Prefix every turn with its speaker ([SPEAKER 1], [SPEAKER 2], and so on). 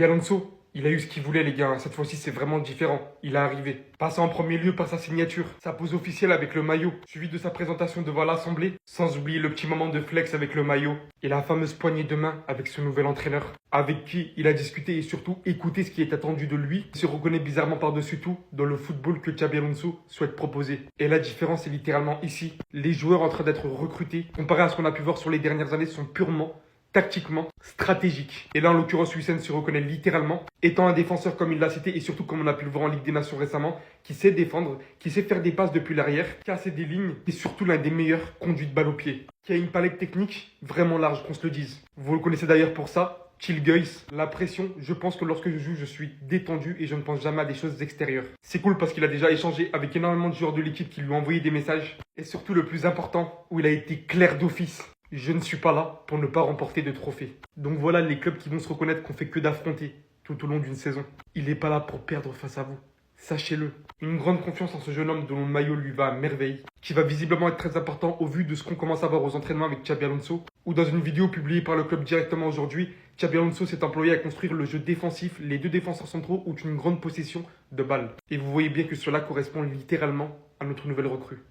[SPEAKER 1] Et Alonso, il a eu ce qu'il voulait, les gars. Cette fois-ci, c'est vraiment différent. Il est arrivé. Passant en premier lieu par sa signature, sa pose officielle avec le maillot, suivi de sa présentation devant l'Assemblée, sans oublier le petit moment de flex avec le maillot et la fameuse poignée de main avec ce nouvel entraîneur, avec qui il a discuté et surtout écouté ce qui est attendu de lui. Il se reconnaît bizarrement par-dessus tout dans le football que Xabi Alonso souhaite proposer. Et la différence est littéralement ici. Les joueurs en train d'être recrutés, comparé à ce qu'on a pu voir sur les dernières années, sont purement tactiquement stratégique. Et là, en l'occurrence, Wissem se reconnaît littéralement, étant un défenseur comme il l'a cité, et surtout comme on a pu le voir en Ligue des Nations récemment, qui sait défendre, qui sait faire des passes depuis l'arrière, qui a assez des lignes, et surtout l'un des meilleurs conduits de balle au pied, qui a une palette technique vraiment large, qu'on se le dise. Vous le connaissez d'ailleurs pour ça, Chill Guys, la pression, je pense que lorsque je joue, je suis détendu et je ne pense jamais à des choses extérieures. C'est cool parce qu'il a déjà échangé avec énormément de joueurs de l'équipe qui lui ont envoyé des messages, et surtout le plus important, où il a été clair d'office. Je ne suis pas là pour ne pas remporter de trophée. Donc voilà les clubs qui vont se reconnaître qu'on fait que d'affronter tout au long d'une saison. Il n'est pas là pour perdre face à vous. Sachez-le. Une grande confiance en ce jeune homme dont le maillot lui va à merveille, qui va visiblement être très important au vu de ce qu'on commence à voir aux entraînements avec Xabi Alonso, ou dans une vidéo publiée par le club directement aujourd'hui, Xabi Alonso s'est employé à construire le jeu défensif. Les deux défenseurs centraux ont une grande possession de balle. Et vous voyez bien que cela correspond littéralement à notre nouvelle recrue.